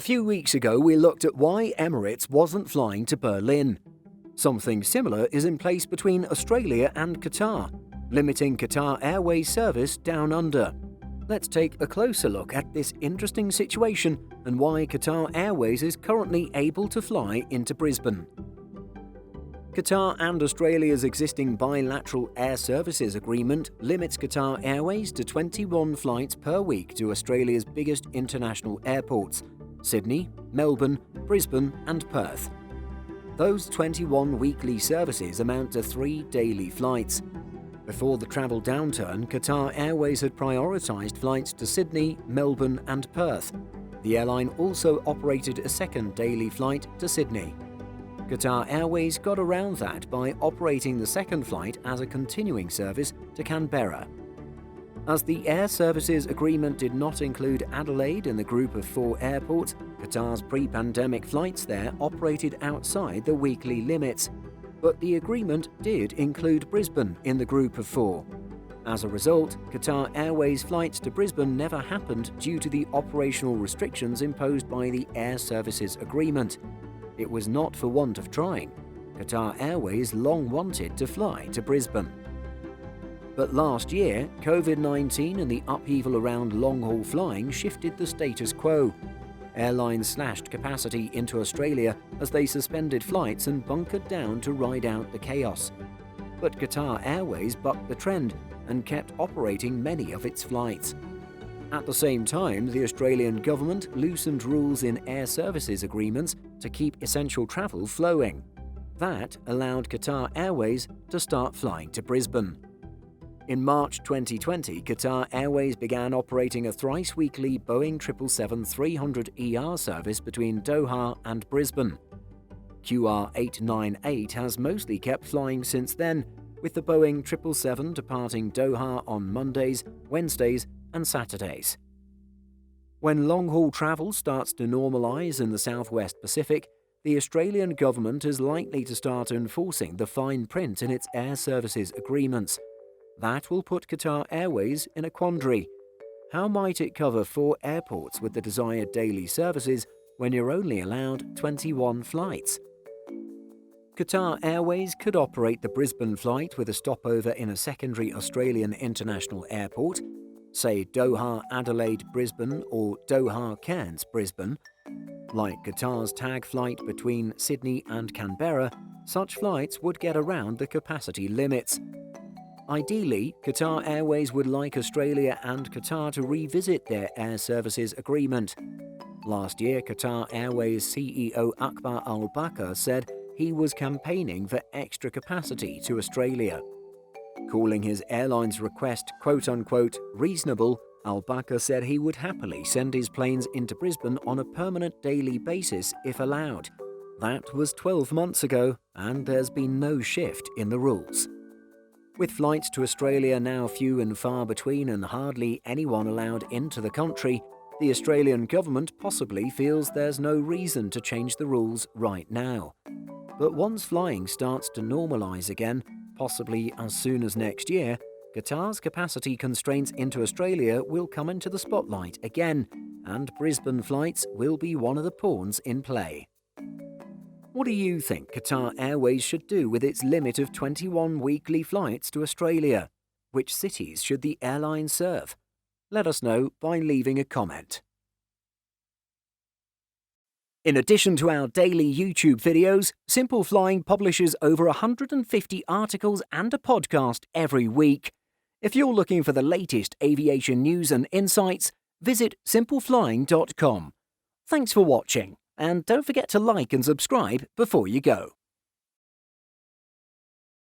A few weeks ago, we looked at why Emirates wasn't flying to Berlin. Something similar is in place between Australia and Qatar, limiting Qatar Airways service down under. Let's take a closer look at this interesting situation and why Qatar Airways is currently able to fly into Brisbane. Qatar and Australia's existing bilateral air services agreement limits Qatar Airways to 21 flights per week to Australia's biggest international airports: Sydney, Melbourne, Brisbane and Perth. Those 21 weekly services amount to 3 daily flights. Before the travel downturn, Qatar Airways had prioritised flights to Sydney, Melbourne and Perth. The airline also operated a second daily flight to Sydney. Qatar Airways got around that by operating the second flight as a continuing service to Canberra. As the air services agreement did not include Adelaide in the group of 4 airports, Qatar's pre-pandemic flights there operated outside the weekly limits. But the agreement did include Brisbane in the group of 4. As a result, Qatar Airways flights to Brisbane never happened due to the operational restrictions imposed by the air services agreement. It was not for want of trying. Qatar Airways long wanted to fly to Brisbane. But last year, COVID-19 and the upheaval around long-haul flying shifted the status quo. Airlines slashed capacity into Australia as they suspended flights and bunkered down to ride out the chaos. But Qatar Airways bucked the trend and kept operating many of its flights. At the same time, the Australian government loosened rules in air services agreements to keep essential travel flowing. That allowed Qatar Airways to start flying to Brisbane. In March 2020, Qatar Airways began operating a thrice-weekly Boeing 777-300ER service between Doha and Brisbane. QR898 has mostly kept flying since then, with the Boeing 777 departing Doha on Mondays, Wednesdays and Saturdays. When long-haul travel starts to normalise in the Southwest Pacific, the Australian government is likely to start enforcing the fine print in its air services agreements. That will put Qatar Airways in a quandary. How might it cover 4 airports with the desired daily services when you're only allowed 21 flights? Qatar Airways could operate the Brisbane flight with a stopover in a secondary Australian international airport, say Doha Adelaide Brisbane or Doha Cairns Brisbane. Like Qatar's tag flight between Sydney and Canberra, such flights would get around the capacity limits. Ideally, Qatar Airways would like Australia and Qatar to revisit their air services agreement. Last year, Qatar Airways CEO Akbar Al-Bakr said he was campaigning for extra capacity to Australia. Calling his airline's request quote-unquote reasonable, Al-Bakr said he would happily send his planes into Brisbane on a permanent daily basis if allowed. That was 12 months ago, and there's been no shift in the rules. With flights to Australia now few and far between and hardly anyone allowed into the country, the Australian government possibly feels there's no reason to change the rules right now. But once flying starts to normalise again, possibly as soon as next year, Qatar's capacity constraints into Australia will come into the spotlight again, and Brisbane flights will be one of the pawns in play. What do you think Qatar Airways should do with its limit of 21 weekly flights to Australia? Which cities should the airline serve? Let us know by leaving a comment. In addition to our daily YouTube videos, Simple Flying publishes over 150 articles and a podcast every week. If you're looking for the latest aviation news and insights, visit simpleflying.com. Thanks for watching, and don't forget to like and subscribe before you go.